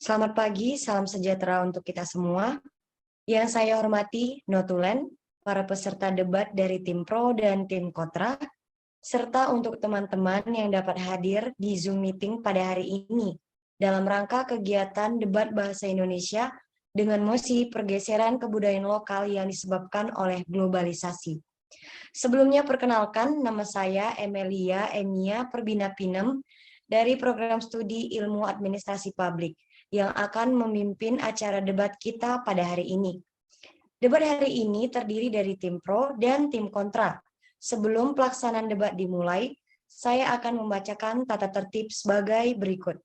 Selamat pagi, salam sejahtera untuk kita semua. Yang saya hormati, Notulen, para peserta debat dari tim pro dan tim kontra, serta untuk teman-teman yang dapat hadir di Zoom meeting pada hari ini dalam rangka kegiatan debat bahasa Indonesia dengan mosi pergeseran kebudayaan lokal yang disebabkan oleh globalisasi. Sebelumnya perkenalkan, nama saya Emelia Enia Perbina-Pinem dari Program Studi Ilmu Administrasi Publik yang akan memimpin acara debat kita pada hari ini. Debat hari ini terdiri dari tim pro dan tim kontra. Sebelum pelaksanaan debat dimulai, saya akan membacakan tata tertib sebagai berikut.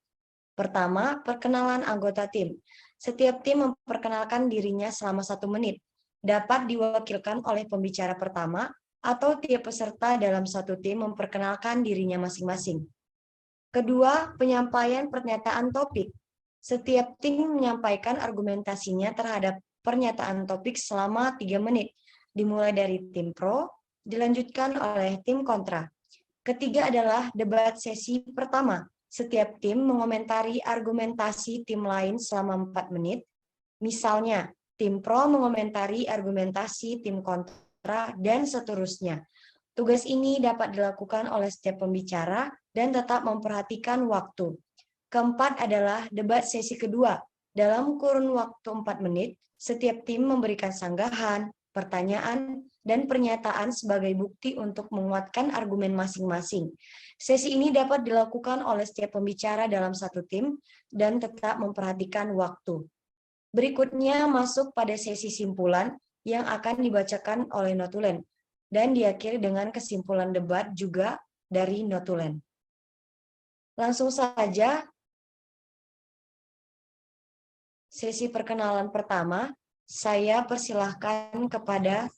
Pertama, perkenalan anggota tim. Setiap tim memperkenalkan dirinya selama 1 menit. Dapat diwakilkan oleh pembicara pertama atau tiap peserta dalam satu tim memperkenalkan dirinya masing-masing. Kedua, penyampaian pernyataan topik. Setiap tim menyampaikan argumentasinya terhadap pernyataan topik selama 3 menit, dimulai dari tim pro, dilanjutkan oleh tim kontra. Ketiga adalah debat sesi pertama. Setiap tim mengomentari argumentasi tim lain selama 4 menit. Misalnya, tim pro mengomentari argumentasi tim kontra, dan seterusnya. Tugas ini dapat dilakukan oleh setiap pembicara dan tetap memperhatikan waktu. Keempat adalah debat sesi kedua. Dalam kurun waktu 4 menit, setiap tim memberikan sanggahan, pertanyaan, dan pernyataan sebagai bukti untuk menguatkan argumen masing-masing. Sesi ini dapat dilakukan oleh setiap pembicara dalam satu tim dan tetap memperhatikan waktu. Berikutnya masuk pada sesi simpulan yang akan dibacakan oleh Notulen dan diakhiri dengan kesimpulan debat juga dari Notulen. Langsung saja, sesi perkenalan pertama, saya persilahkan kepada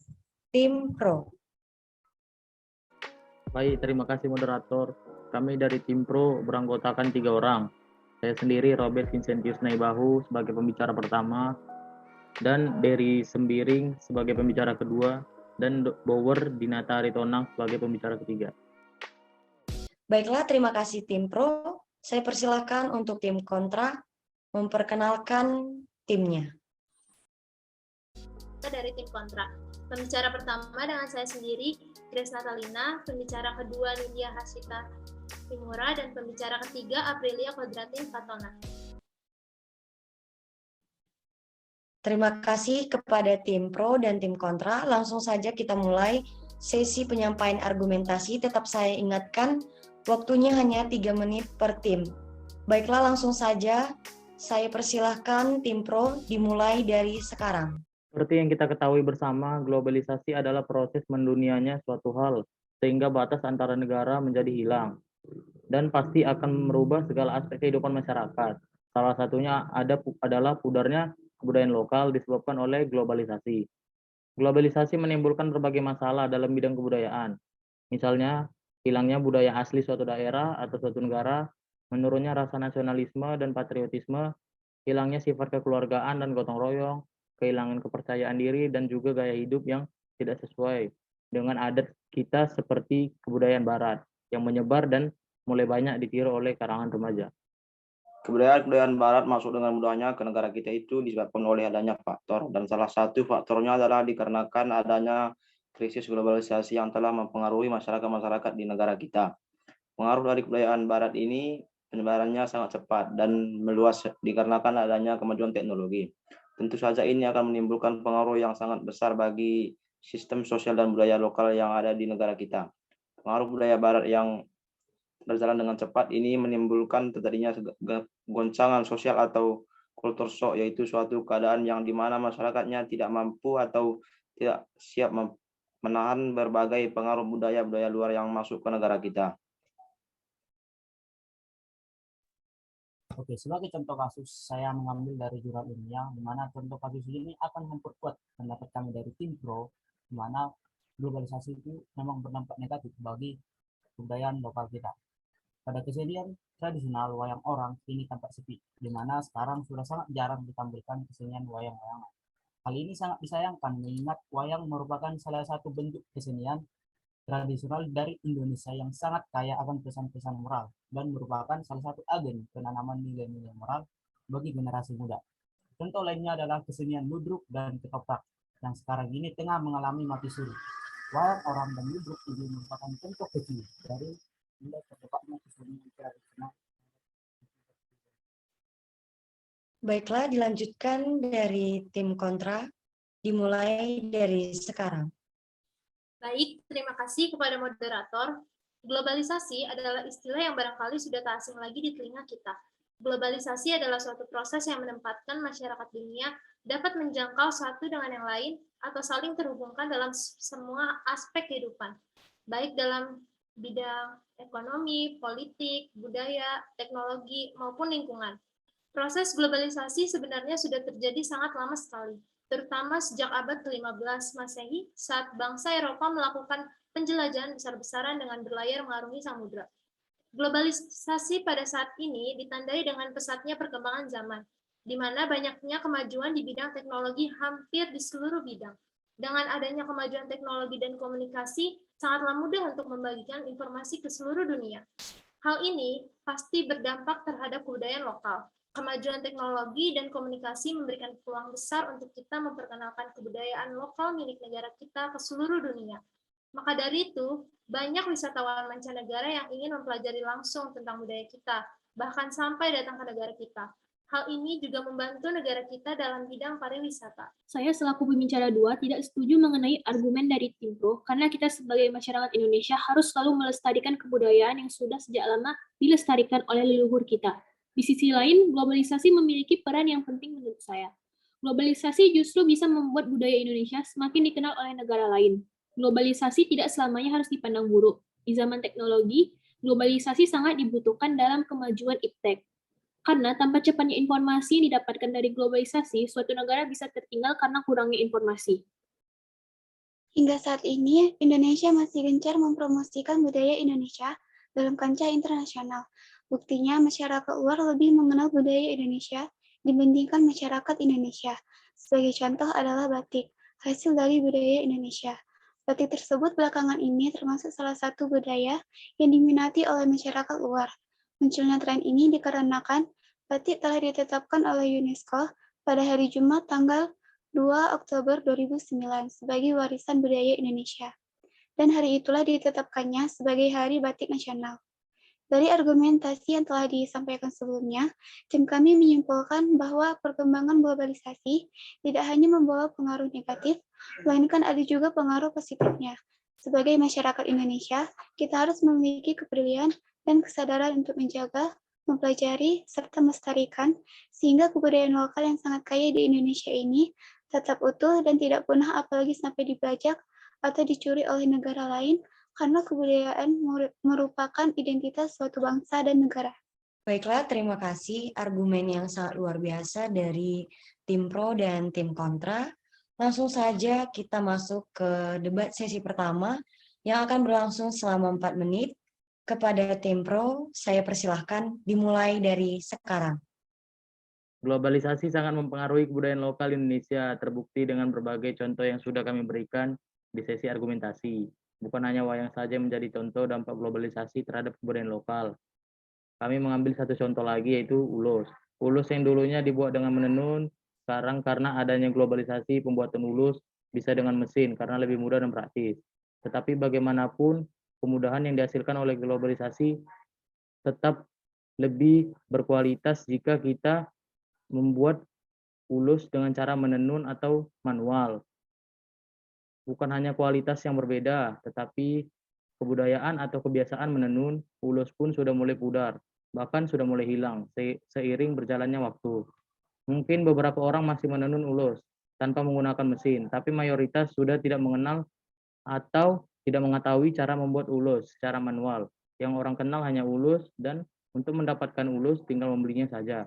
tim pro. Baik, terima kasih moderator. Kami dari tim pro beranggotakan 3 orang. Saya sendiri Robert Vincentius Naibahu sebagai pembicara pertama, dan Dery Sembiring sebagai pembicara kedua, dan Bower Dinata Aritonang sebagai pembicara ketiga. Baiklah, terima kasih tim pro. Saya persilahkan untuk tim kontra memperkenalkan timnya. Dari tim kontra. Pembicara pertama dengan saya sendiri, Grace Natalina, pembicara kedua Lydia Hasita Timura, dan pembicara ketiga Aprilia Kodratin Fatona. Terima kasih kepada tim pro dan tim kontra. Langsung saja kita mulai sesi penyampaian argumentasi. Tetap saya ingatkan, waktunya hanya 3 menit per tim. Baiklah, langsung saja saya persilahkan tim pro dimulai dari sekarang. Seperti yang kita ketahui bersama, globalisasi adalah proses mendunianya suatu hal, sehingga batas antara negara menjadi hilang, dan pasti akan merubah segala aspek kehidupan masyarakat. Salah satunya adalah pudarnya kebudayaan lokal disebabkan oleh globalisasi. Globalisasi menimbulkan berbagai masalah dalam bidang kebudayaan. Misalnya, hilangnya budaya asli suatu daerah atau suatu negara, menurunnya rasa nasionalisme dan patriotisme, hilangnya sifat kekeluargaan dan gotong royong, kehilangan kepercayaan diri, dan juga gaya hidup yang tidak sesuai dengan adat kita seperti kebudayaan barat yang menyebar dan mulai banyak ditiru oleh kalangan remaja. Kebudayaan barat masuk dengan mudahnya ke negara kita itu disebabkan oleh adanya faktor, dan salah satu faktornya adalah dikarenakan adanya krisis globalisasi yang telah mempengaruhi masyarakat-masyarakat di negara kita. Pengaruh dari kebudayaan barat ini penyebarannya sangat cepat dan meluas dikarenakan adanya kemajuan teknologi. Tentu saja ini akan menimbulkan pengaruh yang sangat besar bagi sistem sosial dan budaya lokal yang ada di negara kita. Pengaruh budaya barat yang berjalan dengan cepat ini menimbulkan terjadinya goncangan sosial atau culture shock, yaitu suatu keadaan yang dimana masyarakatnya tidak mampu atau tidak siap menahan berbagai pengaruh budaya-budaya luar yang masuk ke negara kita. Oke, sebagai contoh kasus, saya mengambil dari jurnal ilmiah, di mana contoh kasus ini akan memperkuat pendapat kami dari tim pro, di mana globalisasi itu memang berdampak negatif bagi kebudayaan lokal kita. Pada kesenian tradisional wayang orang ini tampak sepi, di mana sekarang sudah sangat jarang ditampilkan kesenian wayang-wayangan. Hal ini sangat disayangkan mengingat wayang merupakan salah satu bentuk kesenian tradisional dari Indonesia yang sangat kaya akan pesan-pesan moral dan merupakan salah satu agen penanaman nilai-nilai moral bagi generasi muda. Contoh lainnya adalah kesenian ludruk dan ketoprak yang sekarang ini tengah mengalami mati suri. Wayang orang dan ludruk ini merupakan contoh kecil dari nilai terdepatnya kesenian tradisional. Baiklah, dilanjutkan dari tim kontra, dimulai dari sekarang. Baik, terima kasih kepada moderator. Globalisasi adalah istilah yang barangkali sudah tak asing lagi di telinga kita. Globalisasi adalah suatu proses yang menempatkan masyarakat dunia dapat menjangkau satu dengan yang lain atau saling terhubungkan dalam semua aspek kehidupan, baik dalam bidang ekonomi, politik, budaya, teknologi, maupun lingkungan. Proses globalisasi sebenarnya sudah terjadi sangat lama sekali, terutama sejak abad ke-15 Masehi saat bangsa Eropa melakukan penjelajahan besar-besaran dengan berlayar mengarungi samudra. Globalisasi pada saat ini ditandai dengan pesatnya perkembangan zaman, di mana banyaknya kemajuan di bidang teknologi hampir di seluruh bidang. Dengan adanya kemajuan teknologi dan komunikasi, sangatlah mudah untuk membagikan informasi ke seluruh dunia. Hal ini pasti berdampak terhadap kebudayaan lokal. Kemajuan teknologi dan komunikasi memberikan peluang besar untuk kita memperkenalkan kebudayaan lokal milik negara kita ke seluruh dunia. Maka dari itu, banyak wisatawan mancanegara yang ingin mempelajari langsung tentang budaya kita, bahkan sampai datang ke negara kita. Hal ini juga membantu negara kita dalam bidang pariwisata. Saya selaku pembicara 2 tidak setuju mengenai argumen dari tim pro, karena kita sebagai masyarakat Indonesia harus selalu melestarikan kebudayaan yang sudah sejak lama dilestarikan oleh leluhur kita. Di sisi lain, globalisasi memiliki peran yang penting menurut saya. Globalisasi justru bisa membuat budaya Indonesia semakin dikenal oleh negara lain. Globalisasi tidak selamanya harus dipandang buruk. Di zaman teknologi, globalisasi sangat dibutuhkan dalam kemajuan iptek. Karena tanpa cepatnya informasi yang didapatkan dari globalisasi, suatu negara bisa tertinggal karena kurangnya informasi. Hingga saat ini, Indonesia masih gencar mempromosikan budaya Indonesia dalam kancah internasional. Buktinya, masyarakat luar lebih mengenal budaya Indonesia dibandingkan masyarakat Indonesia. Sebagai contoh adalah batik, hasil dari budaya Indonesia. Batik tersebut belakangan ini termasuk salah satu budaya yang diminati oleh masyarakat luar. Munculnya tren ini dikarenakan batik telah ditetapkan oleh UNESCO pada hari Jumat tanggal 2 Oktober 2009 sebagai warisan budaya Indonesia. Dan hari itulah ditetapkannya sebagai Hari Batik Nasional. Dari argumentasi yang telah disampaikan sebelumnya, tim kami menyimpulkan bahwa perkembangan globalisasi tidak hanya membawa pengaruh negatif, melainkan ada juga pengaruh positifnya. Sebagai masyarakat Indonesia, kita harus memiliki kepedulian dan kesadaran untuk menjaga, mempelajari, serta melestarikan, sehingga kebudayaan lokal yang sangat kaya di Indonesia ini tetap utuh dan tidak punah apalagi sampai dibajak atau dicuri oleh negara lain, karena kebudayaan merupakan identitas suatu bangsa dan negara. Baiklah, terima kasih argumen yang sangat luar biasa dari tim pro dan tim kontra. Langsung saja kita masuk ke debat sesi pertama yang akan berlangsung selama 4 menit. Kepada tim pro, saya persilahkan dimulai dari sekarang. Globalisasi sangat mempengaruhi kebudayaan lokal Indonesia, terbukti dengan berbagai contoh yang sudah kami berikan di sesi argumentasi. Bukan hanya wayang saja yang menjadi contoh dampak globalisasi terhadap kebudayaan lokal. Kami mengambil satu contoh lagi, yaitu ulus. Ulus yang dulunya dibuat dengan menenun, sekarang karena adanya globalisasi, pembuatan ulus bisa dengan mesin karena lebih mudah dan praktis. Tetapi bagaimanapun, kemudahan yang dihasilkan oleh globalisasi tetap lebih berkualitas jika kita membuat ulus dengan cara menenun atau manual. Bukan hanya kualitas yang berbeda, tetapi kebudayaan atau kebiasaan menenun ulus pun sudah mulai pudar, bahkan sudah mulai hilang seiring berjalannya waktu. Mungkin beberapa orang masih menenun ulus tanpa menggunakan mesin, tapi mayoritas sudah tidak mengenal atau tidak mengetahui cara membuat ulus secara manual. Yang orang kenal hanya ulus, dan untuk mendapatkan ulus tinggal membelinya saja.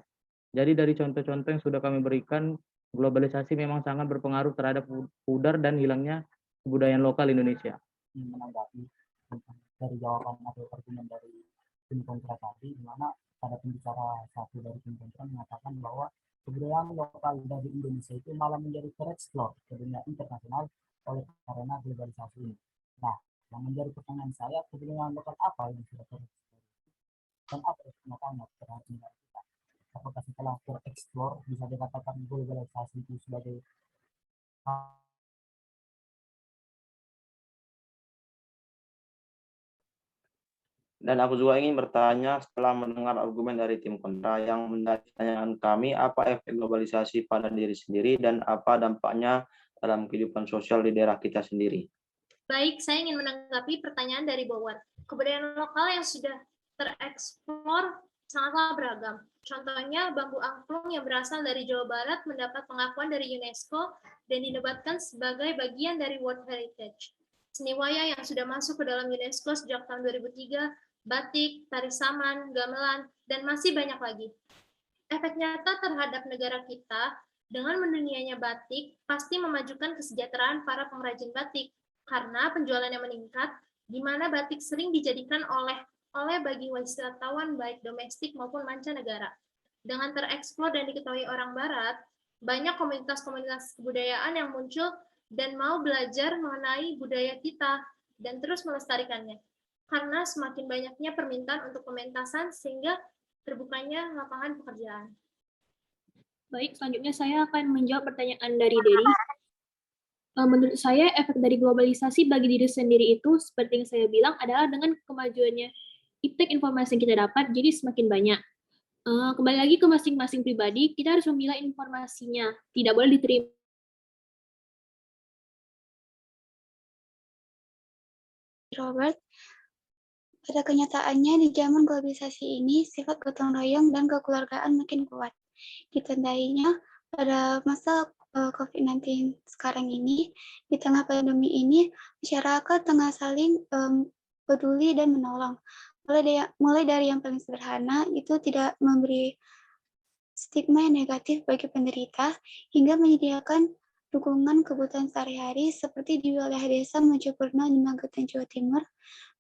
Jadi dari contoh-contoh yang sudah kami berikan, globalisasi memang sangat berpengaruh terhadap pudar dan hilangnya kebudayaan lokal Indonesia. Menanggapi dari jawaban atau argumen dari tim kontra tadi, di mana pada pembicara satu dari tim kontra mengatakan bahwa kebudayaan lokal dari Indonesia itu malah menjadi tereksplor ke dunia internasional oleh karena globalisasi ini. Nah, yang menjadi pertanyaan saya, kebudayaan lokal apa yang sudah tereksplor dan apa kenyataannya terhadap negara kita? Apakah apakah setelah tereksplor bisa dikatakan globalisasi itu sebagai Dan aku juga ingin bertanya setelah mendengar argumen dari tim kontra yang menjadi pertanyaan kami, apa efek globalisasi pada diri sendiri dan apa dampaknya dalam kehidupan sosial di daerah kita sendiri. Baik, saya ingin menanggapi pertanyaan dari Bowar. Kebudayaan lokal yang sudah tereksplor sangatlah beragam. Contohnya, bambu angklung yang berasal dari Jawa Barat mendapat pengakuan dari UNESCO dan dinobatkan sebagai bagian dari World Heritage. Seni wayang yang sudah masuk ke dalam UNESCO sejak tahun 2003, batik, tari saman, gamelan, dan masih banyak lagi. Efek nyata terhadap negara kita dengan mendunianya batik pasti memajukan kesejahteraan para pengrajin batik karena penjualannya meningkat, di mana batik sering dijadikan oleh bagi wisatawan baik domestik maupun mancanegara. Dengan tereksplor dan diketahui orang Barat, banyak komunitas-komunitas kebudayaan yang muncul dan mau belajar mengenai budaya kita dan terus melestarikannya. Karena semakin banyaknya permintaan untuk pementasan sehingga terbukanya lapangan pekerjaan. Baik, selanjutnya saya akan menjawab pertanyaan dari Dery. Menurut saya, efek dari globalisasi bagi diri sendiri itu, seperti yang saya bilang, adalah dengan kemajuannya iptek informasi yang kita dapat, jadi semakin banyak. Kembali lagi ke masing-masing pribadi, kita harus memilah informasinya. Tidak boleh diterima Robert, pada kenyataannya di zaman globalisasi ini, sifat gotong royong dan kekeluargaan makin kuat. Ditandainya pada masa COVID-19 sekarang ini, di tengah pandemi ini, masyarakat tengah saling peduli dan menolong. Mulai dari yang paling sederhana, itu tidak memberi stigma yang negatif bagi penderita, hingga menyediakan dukungan kebutuhan sehari-hari seperti di wilayah desa Mojopurno di Magetan, Jawa Timur.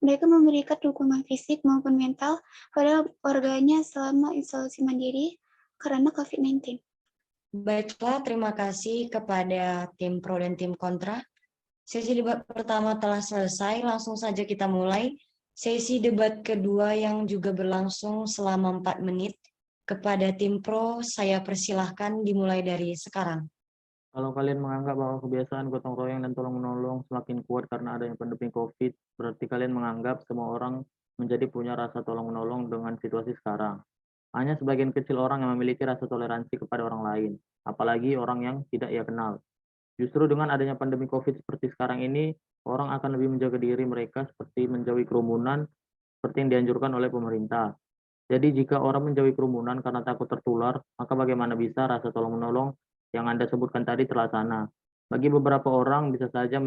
Mereka memberikan dukungan fisik maupun mental pada warganya selama isolasi mandiri karena COVID-19. Baiklah, terima kasih kepada tim pro dan tim kontra. Sesi debat pertama telah selesai, langsung saja kita mulai. Sesi debat kedua yang juga berlangsung selama 4 menit. Kepada tim pro, saya persilahkan dimulai dari sekarang. Kalau kalian menganggap bahwa kebiasaan gotong royong dan tolong-menolong semakin kuat karena adanya pandemi COVID, berarti kalian menganggap semua orang menjadi punya rasa tolong-menolong dengan situasi sekarang. Hanya sebagian kecil orang yang memiliki rasa toleransi kepada orang lain, apalagi orang yang tidak ia kenal. Justru dengan adanya pandemi COVID seperti sekarang ini, orang akan lebih menjaga diri mereka seperti menjauhi kerumunan, seperti yang dianjurkan oleh pemerintah. Jadi jika orang menjauhi kerumunan karena takut tertular, maka bagaimana bisa rasa tolong-menolong yang Anda sebutkan tadi terlaksana? Bagi beberapa orang bisa saja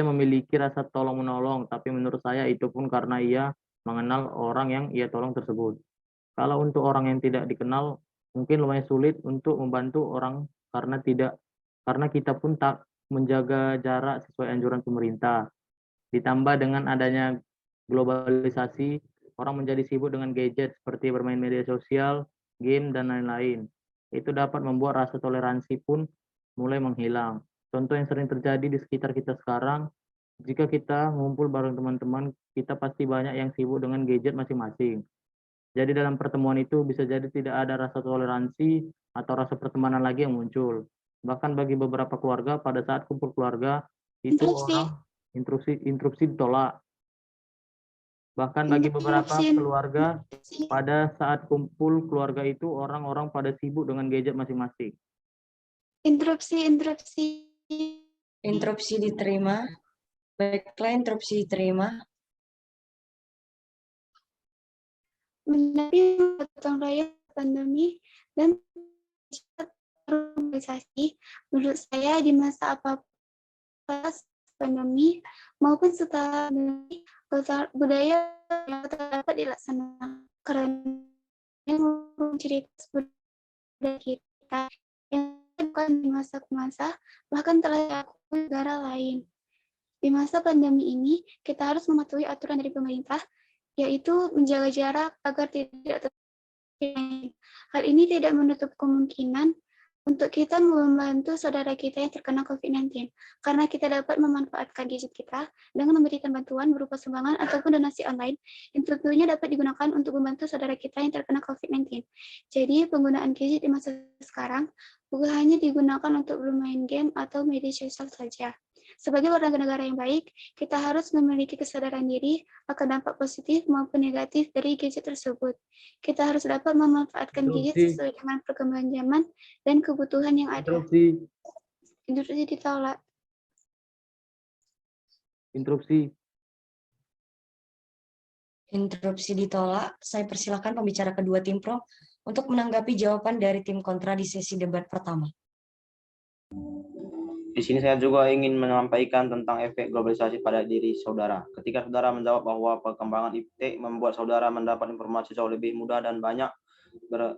memiliki rasa tolong-menolong, tapi menurut saya itu pun karena ia mengenal orang yang ia tolong tersebut. Kalau untuk orang yang tidak dikenal, mungkin lumayan sulit untuk membantu orang karena kita pun tak menjaga jarak sesuai anjuran pemerintah. Ditambah dengan adanya globalisasi, orang menjadi sibuk dengan gadget seperti bermain media sosial, game, dan lain-lain. Itu dapat membuat rasa toleransi pun mulai menghilang. Contoh yang sering terjadi di sekitar kita sekarang, jika kita ngumpul bareng teman-teman, kita pasti banyak yang sibuk dengan gadget masing-masing. Jadi dalam pertemuan itu bisa jadi tidak ada rasa toleransi atau rasa pertemanan lagi yang muncul. Bahkan bagi beberapa keluarga, pada saat kumpul keluarga, itu orang interupsi ditolak. Bahkan bagi beberapa keluarga, pada saat kumpul keluarga itu orang-orang pada sibuk dengan gadget masing-masing. Interupsi diterima. Baiklah, interupsi diterima. Menapi gotong royong pandemi dan globalisasi, menurut saya di masa apapun pandemi maupun setelah pandemi, budaya yang dapat dilaksanakan karena ciri khas budaya kita yang bukan di masa ke masa, bahkan telah diakui negara lain. Di masa pandemi ini, kita harus mematuhi aturan dari pemerintah, yaitu menjaga jarak agar tidak tertular. Hal ini tidak menutup kemungkinan untuk kita membantu saudara kita yang terkena COVID-19, karena kita dapat memanfaatkan gadget kita dengan memberikan bantuan berupa sumbangan ataupun donasi online yang tentunya dapat digunakan untuk membantu saudara kita yang terkena COVID-19. Jadi, penggunaan gadget di masa sekarang bukan hanya digunakan untuk bermain game atau media sosial saja. Sebagai warga negara yang baik, kita harus memiliki kesadaran diri akan dampak positif maupun negatif dari gadget tersebut. Kita harus dapat memanfaatkan gadget sesuai dengan perkembangan zaman dan kebutuhan yang ada. Interupsi ditolak. Interupsi ditolak. Saya persilakan pembicara kedua tim pro untuk menanggapi jawaban dari tim kontra di sesi debat pertama. Di sini saya juga ingin menyampaikan tentang efek globalisasi pada diri saudara. Ketika saudara menjawab bahwa perkembangan iptek membuat saudara mendapat informasi jauh lebih mudah dan banyak,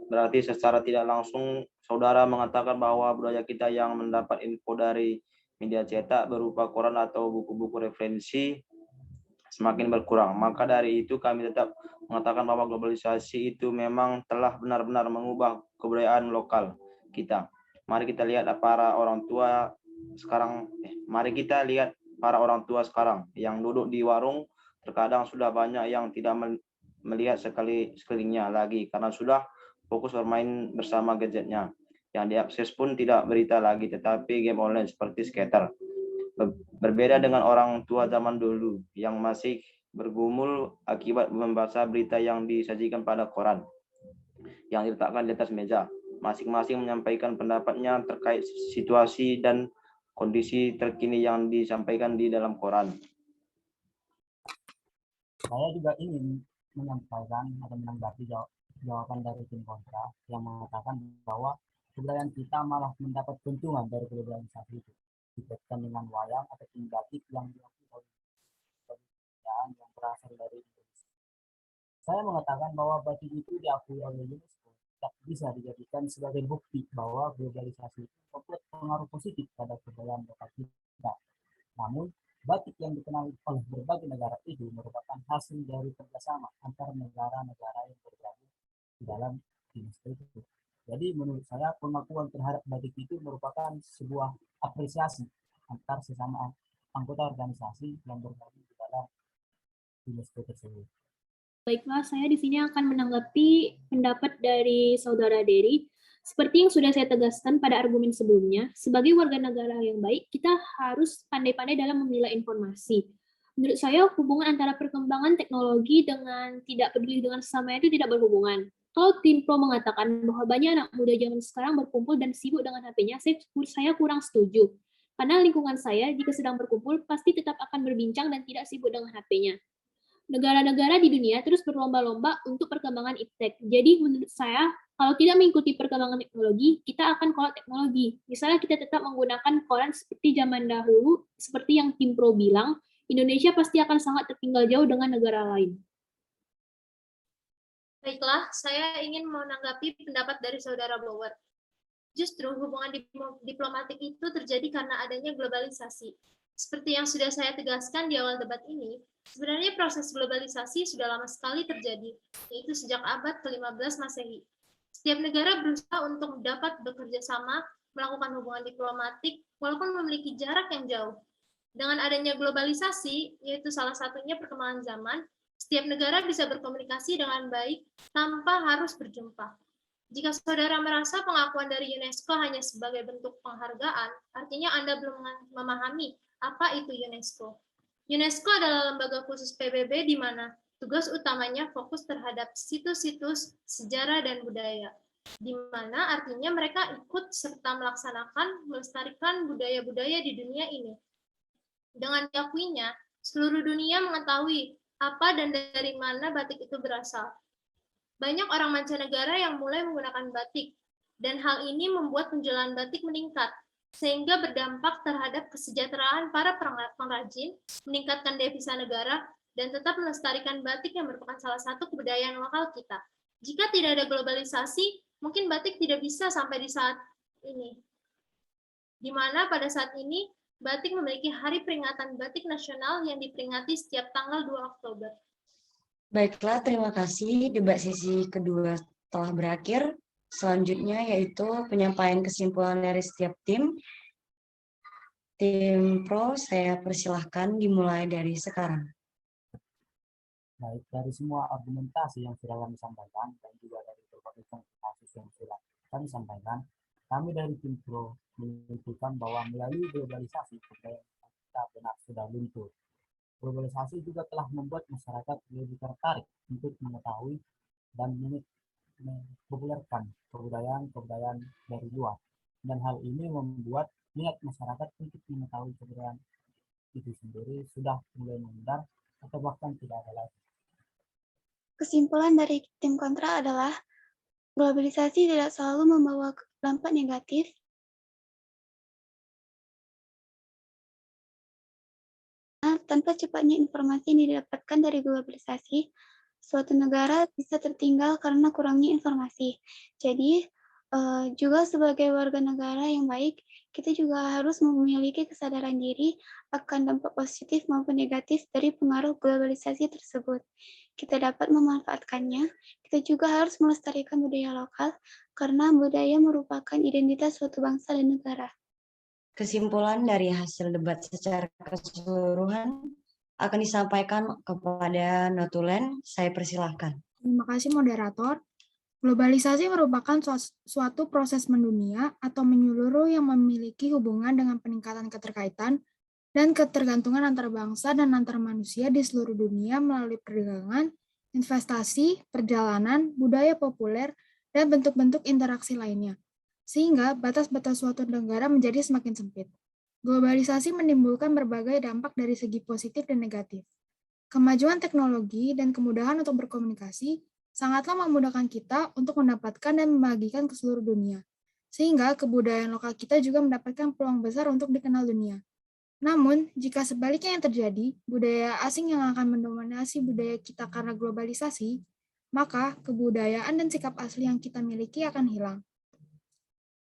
berarti secara tidak langsung saudara mengatakan bahwa budaya kita yang mendapat info dari media cetak berupa koran atau buku-buku referensi semakin berkurang. Maka dari itu kami tetap mengatakan bahwa globalisasi itu memang telah benar-benar mengubah kebudayaan lokal kita. Mari kita lihat para orang tua sekarang, yang duduk di warung, terkadang sudah banyak yang tidak melihat sekelilingnya lagi karena sudah fokus bermain bersama gadgetnya. Yang diakses pun tidak berita lagi, tetapi game online seperti skater. Berbeda dengan orang tua zaman dulu yang masih bergumul akibat membaca berita yang disajikan pada koran yang diletakkan di atas meja. Masing-masing menyampaikan pendapatnya terkait situasi dan kondisi terkini yang disampaikan di dalam koran. Saya juga ingin menyampaikan atau menanggapi jawaban dari tim kontra yang mengatakan bahwa kebudayaan kita malah mendapat keuntungan dari globalisasi itu, dikaitkan dengan wayang atau batik yang diakui oleh yang berasal dari Indonesia. Saya mengatakan bahwa batik itu diakui oleh UNESCO tidak bisa dijadikan sebagai bukti bahwa globalisasi itu membuat pengaruh positif pada kebudayaan lokal kita. Namun, batik yang dikenal oleh berbagai negara itu merupakan hasil dari kerjasama antara negara-negara yang bergabung di dalam UNESCO itu. Jadi, menurut saya pengakuan terhadap batik itu merupakan sebuah apresiasi antar sesama anggota organisasi yang bergabung di dalam UNESCO tersebut. Baiklah, saya di sini akan menanggapi pendapat dari Saudara Dery. Seperti yang sudah saya tegaskan pada argumen sebelumnya, sebagai warga negara yang baik, kita harus pandai-pandai dalam memilah informasi. Menurut saya, hubungan antara perkembangan teknologi dengan tidak peduli dengan sesama itu tidak berhubungan. Kalau tim pro mengatakan bahwa banyak anak muda zaman sekarang berkumpul dan sibuk dengan HP-nya, saya kurang setuju. Karena lingkungan saya, jika sedang berkumpul, pasti tetap akan berbincang dan tidak sibuk dengan HP-nya. Negara-negara di dunia terus berlomba-lomba untuk perkembangan iptek. Jadi menurut saya, kalau tidak mengikuti perkembangan teknologi, kita akan kolot teknologi. Misalnya kita tetap menggunakan koran seperti zaman dahulu, seperti yang tim pro bilang, Indonesia pasti akan sangat tertinggal jauh dengan negara lain. Baiklah, saya ingin menanggapi pendapat dari Saudara Blower. Justru hubungan diplomatik itu terjadi karena adanya globalisasi. Seperti yang sudah saya tegaskan di awal debat ini, sebenarnya proses globalisasi sudah lama sekali terjadi, yaitu sejak abad ke-15 Masehi. Setiap negara berusaha untuk dapat bekerja sama, melakukan hubungan diplomatik, walaupun memiliki jarak yang jauh. Dengan adanya globalisasi, yaitu salah satunya perkembangan zaman, setiap negara bisa berkomunikasi dengan baik tanpa harus berjumpa. Jika saudara merasa pengakuan dari UNESCO hanya sebagai bentuk penghargaan, artinya Anda belum memahami apa itu UNESCO. UNESCO adalah lembaga khusus PBB di mana tugas utamanya fokus terhadap situs-situs sejarah dan budaya, di mana artinya mereka ikut serta melestarikan budaya-budaya di dunia ini. Dengan diakuinya, seluruh dunia mengetahui apa dan dari mana batik itu berasal. Banyak orang mancanegara yang mulai menggunakan batik, dan hal ini membuat penjualan batik meningkat, sehingga berdampak terhadap kesejahteraan para pengrajin, meningkatkan devisa negara, dan tetap melestarikan batik yang merupakan salah satu kebudayaan lokal kita. Jika tidak ada globalisasi, mungkin batik tidak bisa sampai di saat ini. Di mana pada saat ini, batik memiliki hari peringatan batik nasional yang diperingati setiap tanggal 2 Oktober. Baiklah, terima kasih. Debat sesi kedua telah berakhir. Selanjutnya yaitu penyampaian kesimpulan dari setiap tim. Tim Pro, saya persilahkan dimulai dari sekarang. Baik, dari semua argumentasi yang sudah kami sampaikan dan juga dari berbagai kasus yang sudah kami sampaikan, kami dari tim Pro menunjukkan bahwa melalui globalisasi budaya kita benar sudah luntur. Globalisasi juga telah membuat masyarakat lebih tertarik untuk mengetahui dan mempopulerkan kebudayaan dari luar. Dan hal ini membuat minat masyarakat untuk mengetahui kebudayaan itu sendiri sudah mulai memudar atau bahkan tidak ada lagi. Kesimpulan dari tim kontra adalah globalisasi tidak selalu membawa dampak negatif. Tanpa cepatnya informasi yang didapatkan dari globalisasi, suatu negara bisa tertinggal karena kurangnya informasi. Jadi, juga sebagai warga negara yang baik, kita juga harus memiliki kesadaran diri akan dampak positif maupun negatif dari pengaruh globalisasi tersebut. Kita dapat memanfaatkannya, kita juga harus melestarikan budaya lokal, karena budaya merupakan identitas suatu bangsa dan negara. Kesimpulan dari hasil debat secara keseluruhan akan disampaikan kepada Notulen. Saya persilahkan. Terima kasih moderator. Globalisasi merupakan suatu proses mendunia atau menyeluruh yang memiliki hubungan dengan peningkatan keterkaitan dan ketergantungan antar bangsa dan antar manusia di seluruh dunia melalui perdagangan, investasi, perjalanan, budaya populer, dan bentuk-bentuk interaksi lainnya, sehingga batas-batas suatu negara menjadi semakin sempit. Globalisasi menimbulkan berbagai dampak dari segi positif dan negatif. Kemajuan teknologi dan kemudahan untuk berkomunikasi sangatlah memudahkan kita untuk mendapatkan dan membagikan ke seluruh dunia, sehingga kebudayaan lokal kita juga mendapatkan peluang besar untuk dikenal dunia. Namun, jika sebaliknya yang terjadi, budaya asing yang akan mendominasi budaya kita karena globalisasi, maka kebudayaan dan sikap asli yang kita miliki akan hilang.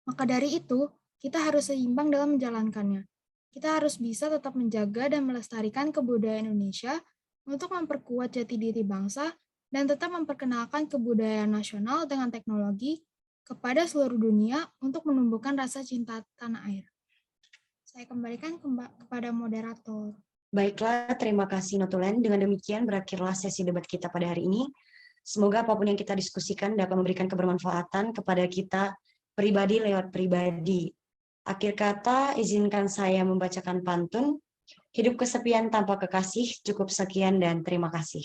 Maka dari itu, kita harus seimbang dalam menjalankannya. Kita harus bisa tetap menjaga dan melestarikan kebudayaan Indonesia untuk memperkuat jati diri bangsa dan tetap memperkenalkan kebudayaan nasional dengan teknologi kepada seluruh dunia untuk menumbuhkan rasa cinta tanah air. Saya kembalikan kepada moderator. Baiklah, terima kasih Notulen. Dengan demikian berakhirlah sesi debat kita pada hari ini. Semoga apapun yang kita diskusikan dapat memberikan kebermanfaatan kepada kita pribadi lewat pribadi. Akhir kata, izinkan saya membacakan pantun. Hidup kesepian tanpa kekasih, cukup sekian dan terima kasih.